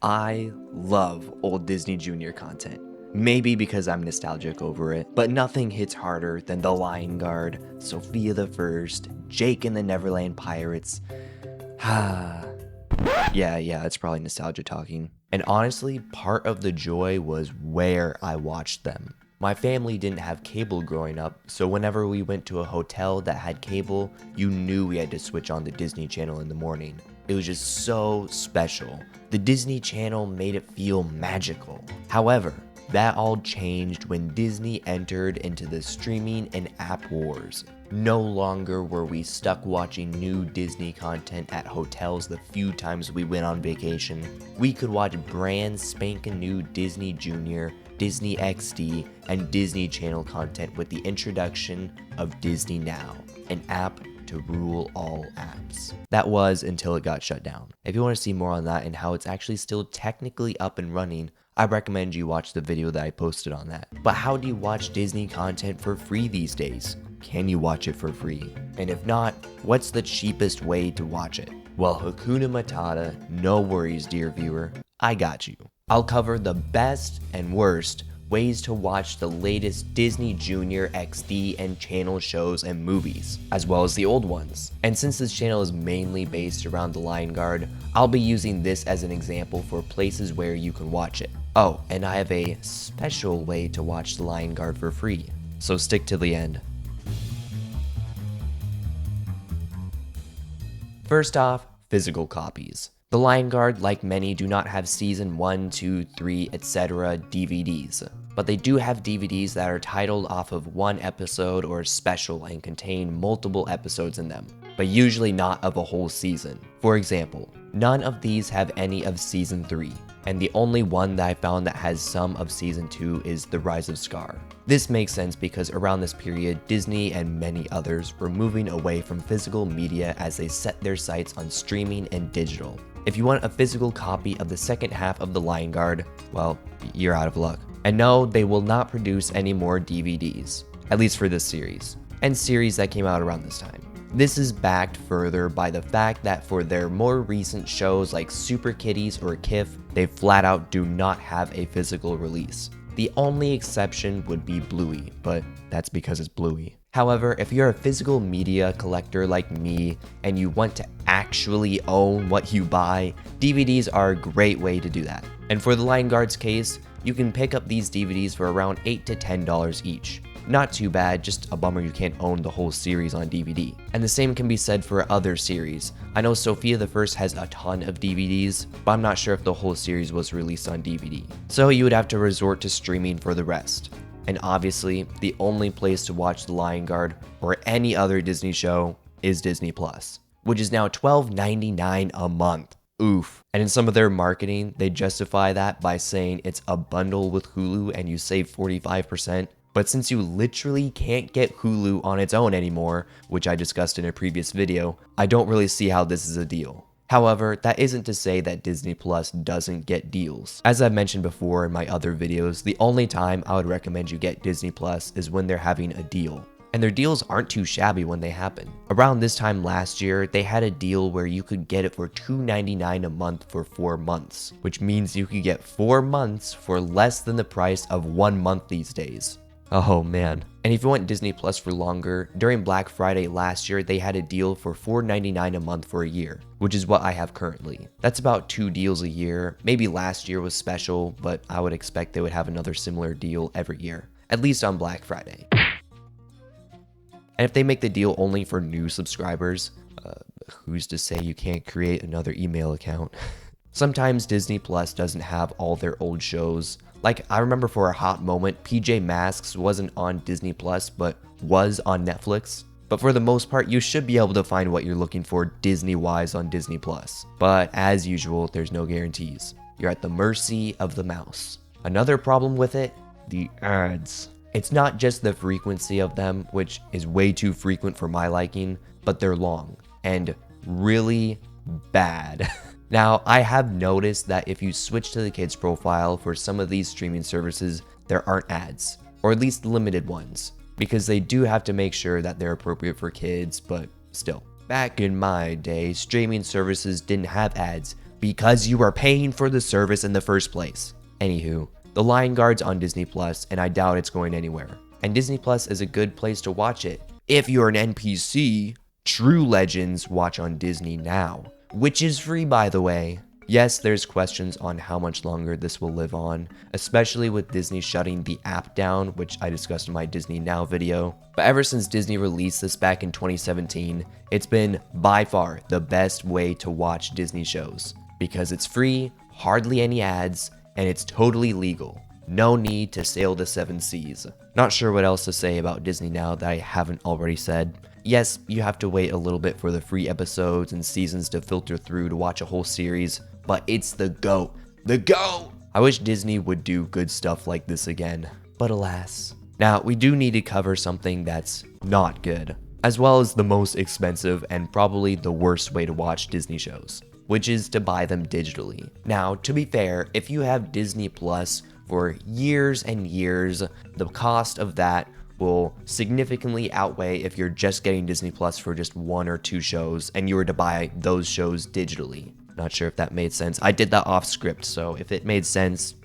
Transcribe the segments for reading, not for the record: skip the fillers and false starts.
I love old Disney Junior content. Maybe because I'm nostalgic over it, but nothing hits harder than The Lion Guard, Sofia the First, Jake and the Neverland Pirates. Yeah, it's probably nostalgia talking. And honestly, part of the joy was where I watched them. My family didn't have cable growing up, so whenever we went to a hotel that had cable, you knew we had to switch on the Disney Channel in the morning. It was just so special. The Disney Channel made it feel magical. However, that all changed when Disney entered into the streaming and app wars. No longer were we stuck watching new Disney content at hotels the few times we went on vacation. We could watch brand spanking new Disney Junior, Disney XD, and Disney Channel content with the introduction of Disney Now, an app to rule all apps. That was until it got shut down. If you want to see more on that and how it's actually still technically up and running, I recommend you watch the video that I posted on that. But how do you watch Disney content for free these days? Can you watch it for free? And if not, what's the cheapest way to watch it? Well, Hakuna Matata, no worries, dear viewer, I got you. I'll cover the best and worst ways to watch the latest Disney Junior, XD, and channel shows and movies, as well as the old ones. And since this channel is mainly based around The Lion Guard, I'll be using this as an example for places where you can watch it. Oh, and I have a special way to watch The Lion Guard for free, so stick to the end. First off, physical copies. The Lion Guard, like many, do not have season 1, 2, 3, etc. DVDs, but they do have DVDs that are titled off of one episode or special and contain multiple episodes in them, but usually not of a whole season. For example, none of these have any of season 3, and the only one that I found that has some of season 2 is The Rise of Scar. This makes sense because around this period, Disney and many others were moving away from physical media as they set their sights on streaming and digital. If you want a physical copy of the second half of The Lion Guard, well, you're out of luck. And no, they will not produce any more DVDs, at least for this series, and series that came out around this time. This is backed further by the fact that for their more recent shows like Super Kitties or KIF, they flat out do not have a physical release. The only exception would be Bluey, but that's because it's Bluey. However, if you're a physical media collector like me and you want to actually own what you buy, DVDs are a great way to do that. And for the Lion Guard's case, you can pick up these DVDs for around $8 to $10 each. Not too bad, just a bummer you can't own the whole series on DVD. And the same can be said for other series. I know Sofia the First has a ton of DVDs, but I'm not sure if the whole series was released on DVD. So you would have to resort to streaming for the rest. And obviously, the only place to watch The Lion Guard or any other Disney show is Disney Plus, which is now $12.99 a month. Oof. And in some of their marketing, they justify that by saying it's a bundle with Hulu and you save 45%. But since you literally can't get Hulu on its own anymore, which I discussed in a previous video, I don't really see how this is a deal. However, that isn't to say that Disney Plus doesn't get deals. As I've mentioned before in my other videos, the only time I would recommend you get Disney Plus is when they're having a deal. And their deals aren't too shabby when they happen. Around this time last year, they had a deal where you could get it for $2.99 a month for 4 months, which means you could get 4 months for less than the price of 1 month these days. Oh man. And if you want Disney Plus for longer, during Black Friday last year, they had a deal for $4.99 a month for a year, which is what I have currently. That's about 2 deals a year. Maybe last year was special, but I would expect they would have another similar deal every year, at least on Black Friday. And if they make the deal only for new subscribers, who's to say you can't create another email account? Sometimes Disney Plus doesn't have all their old shows. Like, I remember for a hot moment, PJ Masks wasn't on Disney Plus, but was on Netflix. But for the most part, you should be able to find what you're looking for Disney-wise on Disney Plus. But as usual, there's no guarantees. You're at the mercy of the mouse. Another problem with it, the ads. It's not just the frequency of them, which is way too frequent for my liking, but they're long and really bad. Now, I have noticed that if you switch to the kids profile for some of these streaming services, there aren't ads, or at least limited ones, because they do have to make sure that they're appropriate for kids, but still. Back in my day, streaming services didn't have ads. because you are paying for the service in the first place. Anywho, The Lion Guard's on Disney Plus, and I doubt it's going anywhere. And Disney Plus is a good place to watch it. If you're an NPC, True Legends watch on Disney Now, which is free by the way. Yes, there's questions on how much longer this will live on, especially with Disney shutting the app down, which I discussed in my Disney Now video. But ever since Disney released this back in 2017, it's been by far the best way to watch Disney shows, because it's free, hardly any ads, and it's totally legal. No need to sail the 7 seas. Not sure what else to say about Disney Now that I haven't already said. Yes, you have to wait a little bit for the free episodes and seasons to filter through to watch a whole series, but it's the GOAT. The GOAT! I wish Disney would do good stuff like this again, but alas. Now, we do need to cover something that's not good, as well as the most expensive and probably the worst way to watch Disney shows, which is to buy them digitally. Now, to be fair, if you have Disney Plus for years and years, the cost of that will significantly outweigh if you're just getting Disney Plus for just 1 or 2 shows and you were to buy those shows digitally. Not sure if that made sense. I did that off script, so if it made sense,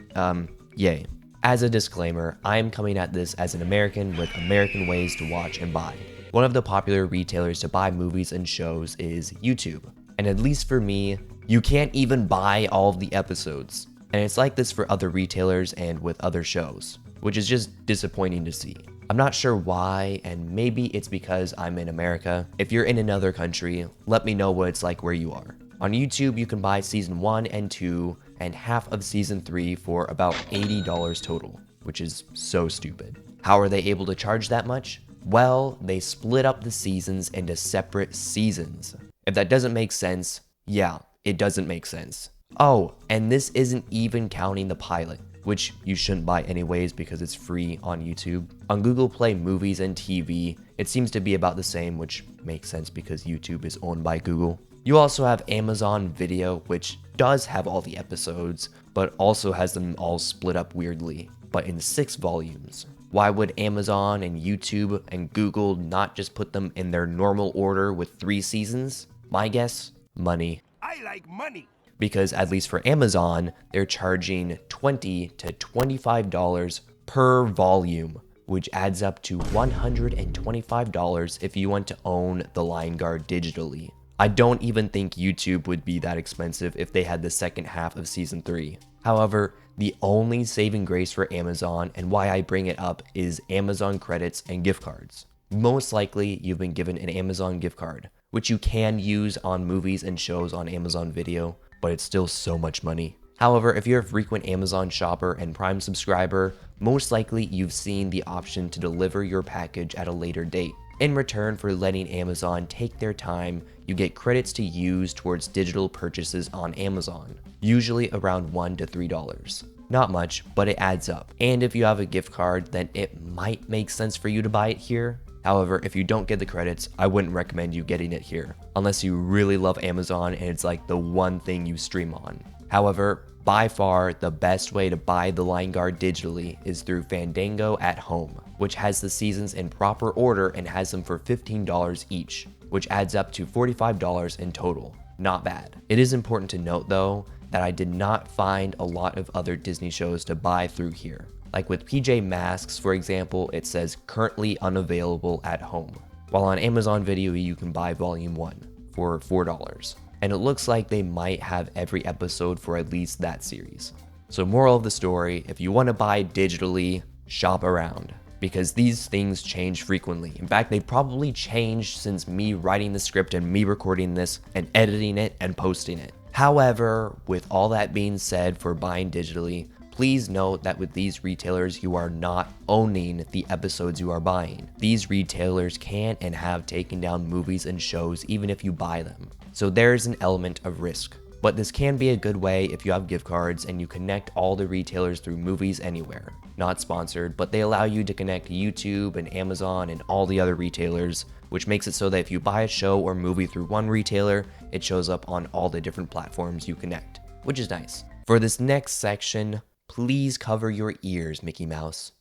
yay. As a disclaimer, I am coming at this as an American with American ways to watch and buy. One of the popular retailers to buy movies and shows is YouTube. And at least for me, you can't even buy all of the episodes. And it's like this for other retailers and with other shows, which is just disappointing to see. I'm not sure why, and maybe it's because I'm in America. If you're in another country, let me know what it's like where you are. On YouTube, you can buy season 1 and 2 and half of season 3 for about $80 total, which is so stupid. How are they able to charge that much? Well, they split up the seasons into separate seasons. If that doesn't make sense, yeah, it doesn't make sense. Oh, and this isn't even counting the pilot, which you shouldn't buy anyways because it's free on YouTube. On Google Play Movies and TV, it seems to be about the same, which makes sense because YouTube is owned by Google. You also have Amazon Video, which does have all the episodes, but also has them all split up weirdly, but in 6 volumes. Why would Amazon and YouTube and Google not just put them in their normal order with 3 seasons? My guess? Money. I like money. Because at least for Amazon, they're charging $20 to $25 per volume, which adds up to $125 if you want to own The Lion Guard digitally. I don't even think YouTube would be that expensive if they had the second half of season 3. However, the only saving grace for Amazon and why I bring it up is Amazon credits and gift cards. Most likely, you've been given an Amazon gift card, which you can use on movies and shows on Amazon Video, but it's still so much money. However, if you're a frequent Amazon shopper and Prime subscriber, most likely you've seen the option to deliver your package at a later date. In return for letting Amazon take their time, you get credits to use towards digital purchases on Amazon, usually around $1 to $3. Not much, but it adds up. And if you have a gift card, then it might make sense for you to buy it here. However, if you don't get the credits, I wouldn't recommend you getting it here, unless you really love Amazon and it's like the one thing you stream on. However, by far, the best way to buy The Lion Guard digitally is through Fandango at Home, which has the seasons in proper order and has them for $15 each, which adds up to $45 in total. Not bad. It is important to note though, that I did not find a lot of other Disney shows to buy through here. Like with PJ Masks, for example, it says currently unavailable at home, while on Amazon Video you can buy Volume 1 for $4. And it looks like they might have every episode for at least that series. So moral of the story, if you want to buy digitally, shop around, because these things change frequently. In fact, they probably changed since me writing the script and me recording this and editing it and posting it. However, with all that being said for buying digitally, please note that with these retailers, you are not owning the episodes you are buying. These retailers can and have taken down movies and shows even if you buy them. So there's an element of risk. But this can be a good way if you have gift cards and you connect all the retailers through Movies Anywhere. Not sponsored, but they allow you to connect YouTube and Amazon and all the other retailers, which makes it so that if you buy a show or movie through one retailer, it shows up on all the different platforms you connect, which is nice. For this next section, please cover your ears, Mickey Mouse.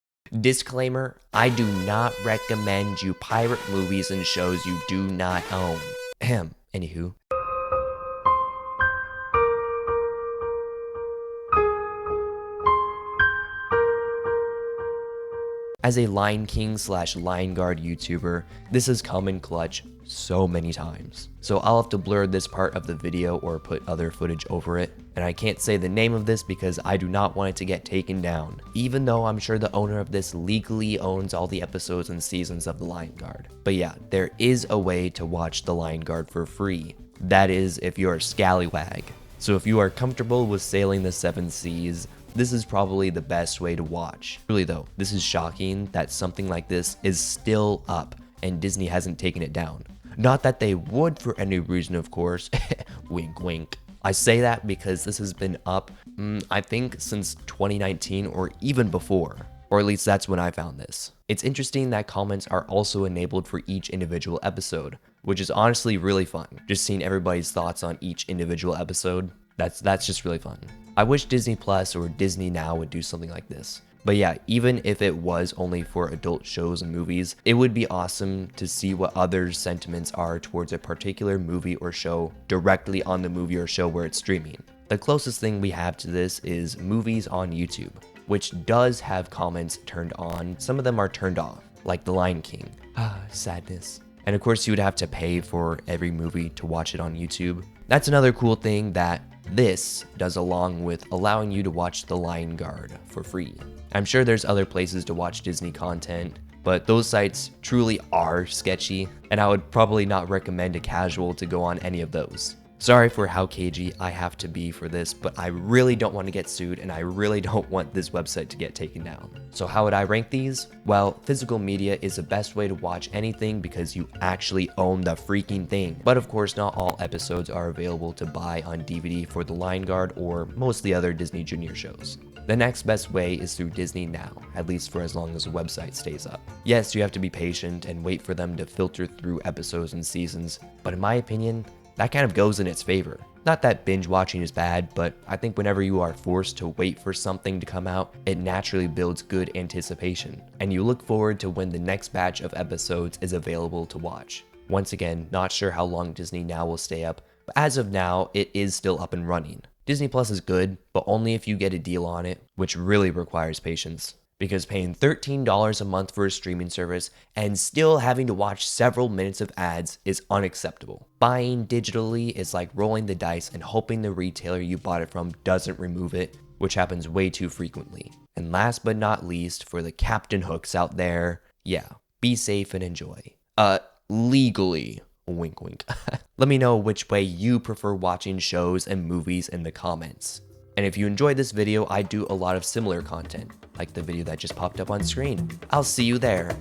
Disclaimer, I do not recommend you pirate movies and shows you do not own. Anywho. As a Lion King / Lion Guard YouTuber, this has come in clutch so many times. So I'll have to blur this part of the video or put other footage over it. And I can't say the name of this because I do not want it to get taken down, even though I'm sure the owner of this legally owns all the episodes and seasons of The Lion Guard. But yeah, there is a way to watch The Lion Guard for free. That is if you're a scallywag. So if you are comfortable with sailing the 7 seas, this is probably the best way to watch. Really though, this is shocking that something like this is still up and Disney hasn't taken it down. Not that they would for any reason, of course. Wink wink. I say that because this has been up, I think since 2019 or even before. Or at least that's when I found this. It's interesting that comments are also enabled for each individual episode, which is honestly really fun. Just seeing everybody's thoughts on each individual episode, that's just really fun. I wish Disney Plus or Disney Now would do something like this. But yeah, even if it was only for adult shows and movies, it would be awesome to see what others' sentiments are towards a particular movie or show directly on the movie or show where it's streaming. The closest thing we have to this is movies on YouTube, which does have comments turned on. Some of them are turned off, like The Lion King. Sadness. And of course you would have to pay for every movie to watch it on YouTube. That's another cool thing that this does, along with allowing you to watch The Lion Guard for free. I'm sure there's other places to watch Disney content, but those sites truly are sketchy, and I would probably not recommend a casual to go on any of those. Sorry for how cagey I have to be for this, but I really don't want to get sued and I really don't want this website to get taken down. So how would I rank these? Well, physical media is the best way to watch anything because you actually own the freaking thing. But of course, not all episodes are available to buy on DVD for The Lion Guard or most of the other Disney Junior shows. The next best way is through Disney Now, at least for as long as the website stays up. Yes, you have to be patient and wait for them to filter through episodes and seasons, but in my opinion, that kind of goes in its favor. Not that binge watching is bad, but I think whenever you are forced to wait for something to come out, it naturally builds good anticipation, and you look forward to when the next batch of episodes is available to watch. Once again, not sure how long Disney Now will stay up, but as of now, it is still up and running. Disney Plus is good, but only if you get a deal on it, which really requires patience. Because paying $13 a month for a streaming service and still having to watch several minutes of ads is unacceptable. Buying digitally is like rolling the dice and hoping the retailer you bought it from doesn't remove it, which happens way too frequently. And last but not least, for the Captain Hooks out there, yeah, be safe and enjoy. Legally. Wink wink. Let me know which way you prefer watching shows and movies in the comments. And if you enjoyed this video, I do a lot of similar content, like the video that just popped up on screen. I'll see you there.